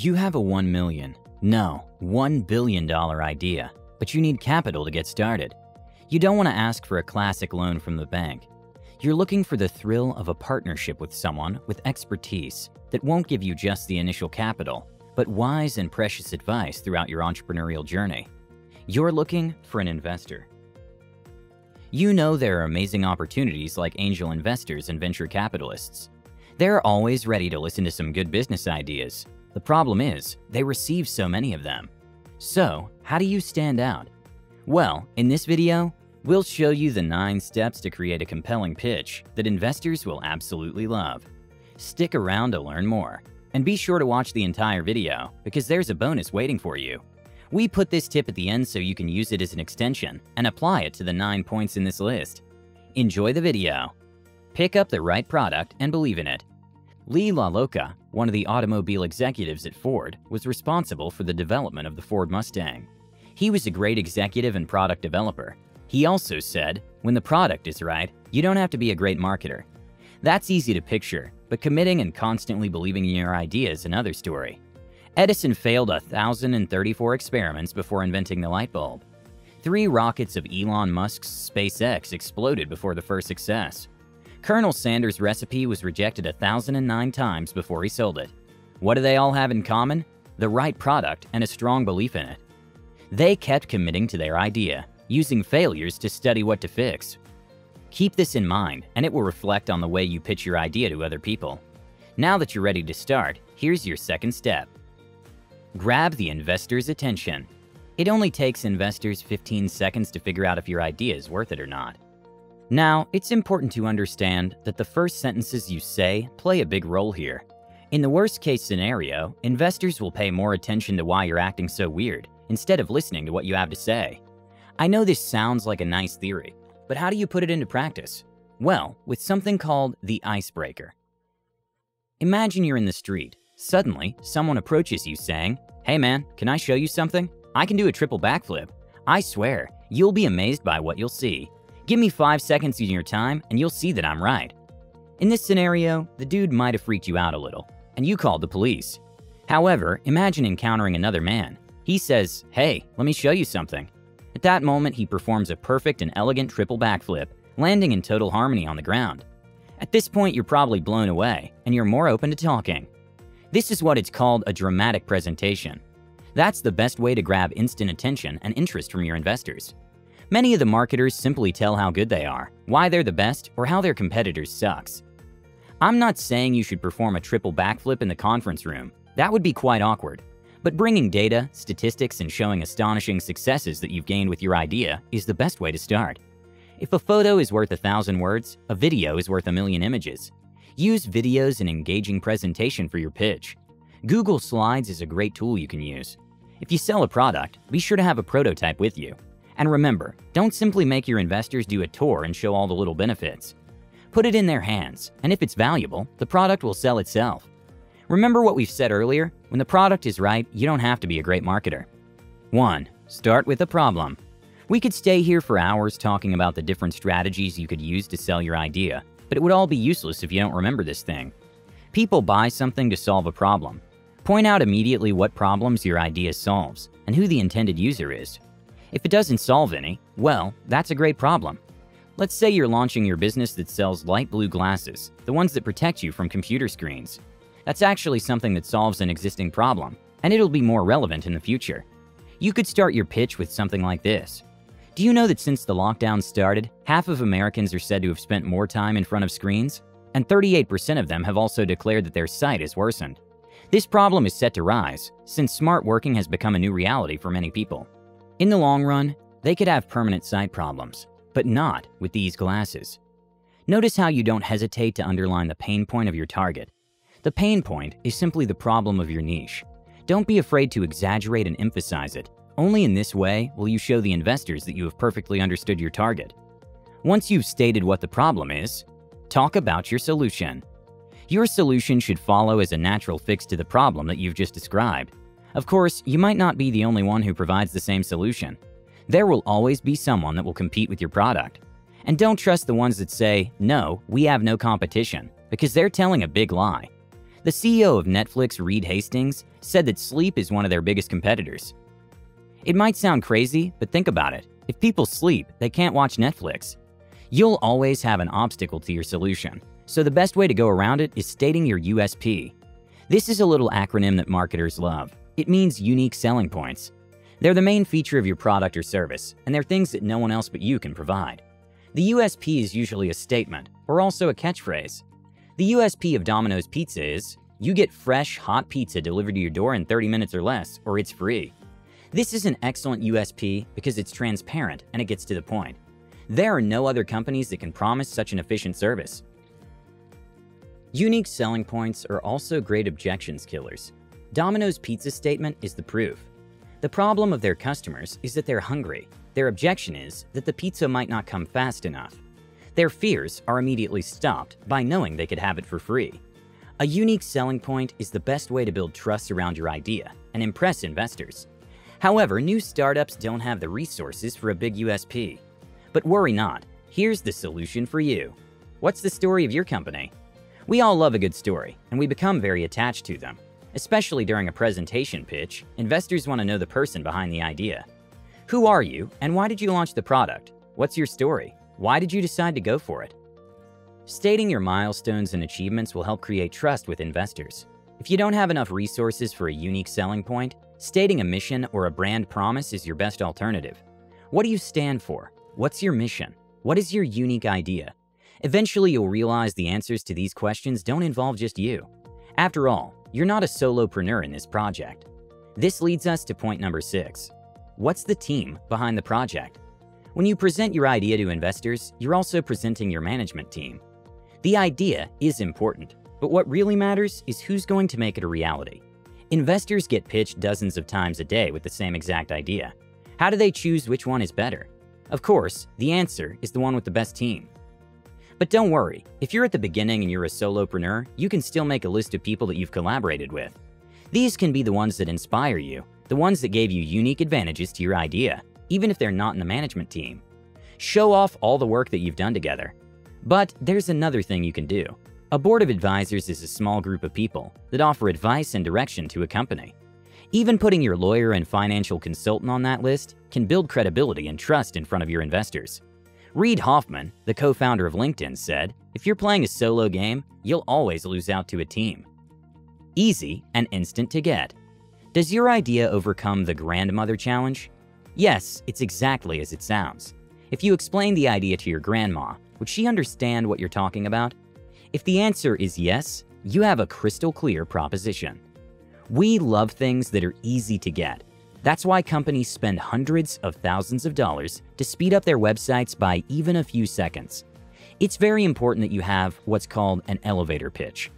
You have a $1 million, no, $1 billion idea, but you need capital to get started. You don't want to ask for a classic loan from the bank. You're looking for the thrill of a partnership with someone with expertise that won't give you just the initial capital, but wise and precious advice throughout your entrepreneurial journey. You're looking for an investor. You know there are amazing opportunities like angel investors and venture capitalists. They're always ready to listen to some good business ideas. The problem is, they receive so many of them. So, how do you stand out? Well, in this video, we'll show you the 9 steps to create a compelling pitch that investors will absolutely love. Stick around to learn more, and be sure to watch the entire video because there's a bonus waiting for you. We put this tip at the end so you can use it as an extension and apply it to the 9 points in this list. Enjoy the video. Pick up the right product and believe in it. Lee LaLoca, one of the automobile executives at Ford, was responsible for the development of the Ford Mustang. He was a great executive and product developer. He also said, when the product is right, you don't have to be a great marketer. That's easy to picture, but committing and constantly believing in your idea is another story. Edison failed 1,034 experiments before inventing the light bulb. 3 rockets of Elon Musk's SpaceX exploded before the first success. Colonel Sanders' recipe was rejected 1,009 times before he sold it. What do they all have in common? The right product and a strong belief in it. They kept committing to their idea, using failures to study what to fix. Keep this in mind, and it will reflect on the way you pitch your idea to other people. Now that you're ready to start, here's your second step. Grab the investor's attention. It only takes investors 15 seconds to figure out if your idea is worth it or not. Now, it's important to understand that the first sentences you say play a big role here. In the worst-case scenario, investors will pay more attention to why you're acting so weird, instead of listening to what you have to say. I know this sounds like a nice theory, but how do you put it into practice? Well, with something called the icebreaker. Imagine you're in the street. Suddenly, someone approaches you saying, "Hey man, can I show you something? I can do a triple backflip. I swear, you'll be amazed by what you'll see. Give me 5 seconds of your time and you'll see that I'm right." In this scenario, the dude might have freaked you out a little, and you called the police. However, imagine encountering another man. He says, "Hey, let me show you something." At that moment, he performs a perfect and elegant triple backflip, landing in total harmony on the ground. At this point, you're probably blown away, and you're more open to talking. This is what it's called a dramatic presentation. That's the best way to grab instant attention and interest from your investors. Many of the marketers simply tell how good they are, why they're the best, or how their competitors sucks. I'm not saying you should perform a triple backflip in the conference room. That would be quite awkward. But bringing data, statistics, and showing astonishing successes that you've gained with your idea is the best way to start. If a photo is worth 1,000 words, a video is worth 1,000,000 images. Use videos and engaging presentation for your pitch. Google Slides is a great tool you can use. If you sell a product, be sure to have a prototype with you. And remember, don't simply make your investors do a tour and show all the little benefits. Put it in their hands, and if it's valuable, the product will sell itself. Remember what we've said earlier? When the product is right, you don't have to be a great marketer. 1. Start with a problem. We could stay here for hours talking about the different strategies you could use to sell your idea, but it would all be useless if you don't remember this thing. People buy something to solve a problem. Point out immediately what problems your idea solves and who the intended user is. If it doesn't solve any, well, that's a great problem. Let's say you're launching your business that sells light blue glasses, the ones that protect you from computer screens. That's actually something that solves an existing problem, and it'll be more relevant in the future. You could start your pitch with something like this. Do you know that since the lockdown started, half of Americans are said to have spent more time in front of screens? And 38% of them have also declared that their sight has worsened. This problem is set to rise, since smart working has become a new reality for many people. In the long run, they could have permanent sight problems, but not with these glasses. Notice how you don't hesitate to underline the pain point of your target. The pain point is simply the problem of your niche. Don't be afraid to exaggerate and emphasize it. Only in this way will you show the investors that you have perfectly understood your target. Once you've stated what the problem is, talk about your solution. Your solution should follow as a natural fix to the problem that you've just described. Of course, you might not be the only one who provides the same solution. There will always be someone that will compete with your product. And don't trust the ones that say, "No, we have no competition," because they're telling a big lie. The CEO of Netflix, Reed Hastings, said that sleep is one of their biggest competitors. It might sound crazy, but think about it. If people sleep, they can't watch Netflix. You'll always have an obstacle to your solution, so the best way to go around it is stating your USP. This is a little acronym that marketers love. It means unique selling points. They're the main feature of your product or service, and they're things that no one else but you can provide. The USP is usually a statement, or also a catchphrase. The USP of Domino's Pizza is, you get fresh, hot pizza delivered to your door in 30 minutes or less, or it's free. This is an excellent USP because it's transparent and it gets to the point. There are no other companies that can promise such an efficient service. Unique selling points are also great objections killers. Domino's Pizza statement is the proof. The problem of their customers is that they're hungry. Their objection is that the pizza might not come fast enough. Their fears are immediately stopped by knowing they could have it for free. A unique selling point is the best way to build trust around your idea and impress investors. However, new startups don't have the resources for a big USP. But worry not, here's the solution for you. What's the story of your company? We all love a good story, and we become very attached to them. Especially during a presentation pitch, investors want to know the person behind the idea. Who are you, and why did you launch the product? What's your story? Why did you decide to go for it? Stating your milestones and achievements will help create trust with investors. If you don't have enough resources for a unique selling point, stating a mission or a brand promise is your best alternative. What do you stand for? What's your mission? What is your unique idea? Eventually, you'll realize the answers to these questions don't involve just you. After all, you're not a solopreneur in this project. This leads us to point number 6. What's the team behind the project? When you present your idea to investors, you're also presenting your management team. The idea is important, but what really matters is who's going to make it a reality. Investors get pitched dozens of times a day with the same exact idea. How do they choose which one is better? Of course, the answer is the one with the best team. But don't worry, if you're at the beginning and you're a solopreneur, you can still make a list of people that you've collaborated with. These can be the ones that inspire you, the ones that gave you unique advantages to your idea, even if they're not in the management team. Show off all the work that you've done together. But there's another thing you can do. A board of advisors is a small group of people that offer advice and direction to a company. Even putting your lawyer and financial consultant on that list can build credibility and trust in front of your investors. Reid Hoffman, the co-founder of LinkedIn, said, "If you're playing a solo game, you'll always lose out to a team." Easy and instant to get. Does your idea overcome the grandmother challenge? Yes, it's exactly as it sounds. If you explain the idea to your grandma, would she understand what you're talking about? If the answer is yes, you have a crystal clear proposition. We love things that are easy to get. That's why companies spend hundreds of thousands of dollars to speed up their websites by even a few seconds. It's very important that you have what's called an elevator pitch.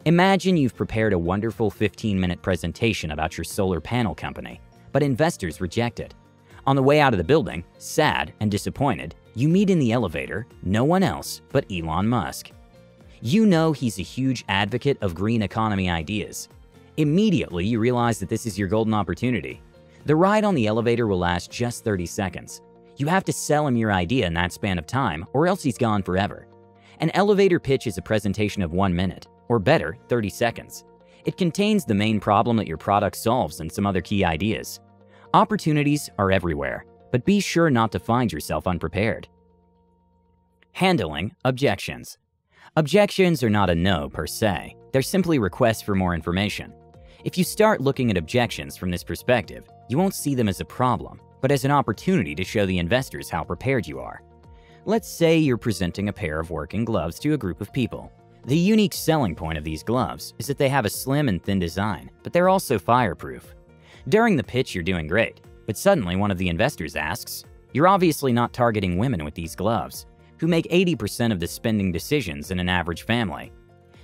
Imagine you've prepared a wonderful 15-minute presentation about your solar panel company, but investors reject it. On the way out of the building, sad and disappointed, you meet in the elevator no one else but Elon Musk. You know he's a huge advocate of green economy ideas. Immediately, you realize that this is your golden opportunity. The ride on the elevator will last just 30 seconds. You have to sell him your idea in that span of time, or else he's gone forever. An elevator pitch is a presentation of 1 minute, or better, 30 seconds. It contains the main problem that your product solves and some other key ideas. Opportunities are everywhere, but be sure not to find yourself unprepared. Handling objections. Objections are not a no per se. They're simply requests for more information. If you start looking at objections from this perspective, you won't see them as a problem, but as an opportunity to show the investors how prepared you are. Let's say you're presenting a pair of working gloves to a group of people. The unique selling point of these gloves is that they have a slim and thin design, but they're also fireproof. During the pitch, you're doing great, but suddenly one of the investors asks, "You're obviously not targeting women with these gloves, who make 80% of the spending decisions in an average family."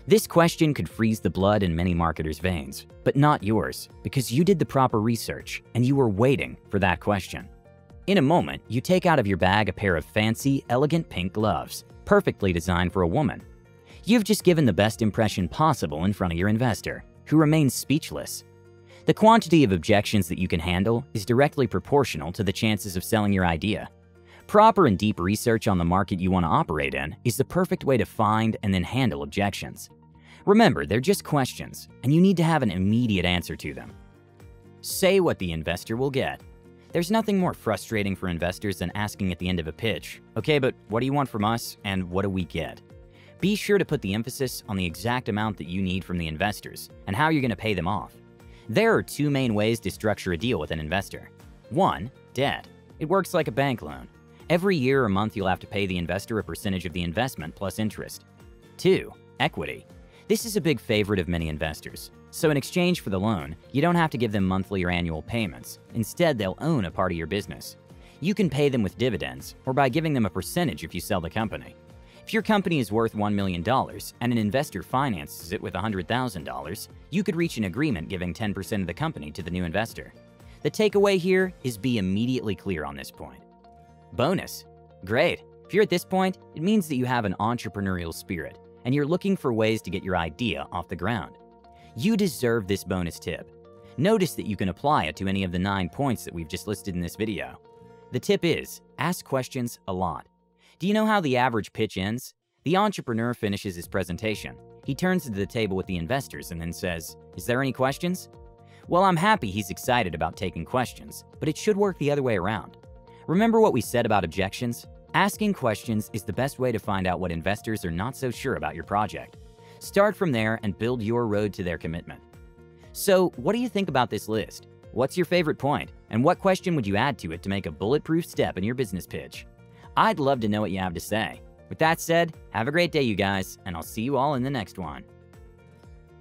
This question could freeze the blood in many marketers' veins, but not yours, because you did the proper research and you were waiting for that question. In a moment, you take out of your bag a pair of fancy, elegant pink gloves, perfectly designed for a woman. You've just given the best impression possible in front of your investor, who remains speechless. The quantity of objections that you can handle is directly proportional to the chances of selling your idea. Proper and deep research on the market you want to operate in is the perfect way to find and then handle objections. Remember, they're just questions, and you need to have an immediate answer to them. Say what the investor will get. There's nothing more frustrating for investors than asking at the end of a pitch, "Okay, but what do you want from us, and what do we get?" Be sure to put the emphasis on the exact amount that you need from the investors and how you're going to pay them off. There are two main ways to structure a deal with an investor. 1. Debt. It works like a bank loan. Every year or month you'll have to pay the investor a percentage of the investment plus interest. 2. Equity. This is a big favorite of many investors. So in exchange for the loan, you don't have to give them monthly or annual payments. Instead, they'll own a part of your business. You can pay them with dividends or by giving them a percentage if you sell the company. If your company is worth $1 million and an investor finances it with $100,000, you could reach an agreement giving 10% of the company to the new investor. The takeaway here is be immediately clear on this point. Bonus. Great. If you're at this point, it means that you have an entrepreneurial spirit and you're looking for ways to get your idea off the ground. You deserve this bonus tip. Notice that you can apply it to any of the 9 points that we've just listed in this video. The tip is, ask questions a lot. Do you know how the average pitch ends? The entrepreneur finishes his presentation. He turns to the table with the investors and then says, "Is there any questions?" Well, I'm happy he's excited about taking questions, but it should work the other way around. Remember what we said about objections? Asking questions is the best way to find out what investors are not so sure about your project. Start from there and build your road to their commitment. So, what do you think about this list? What's your favorite point? And what question would you add to it to make a bulletproof step in your business pitch? I'd love to know what you have to say. With that said, have a great day, you guys, and I'll see you all in the next one.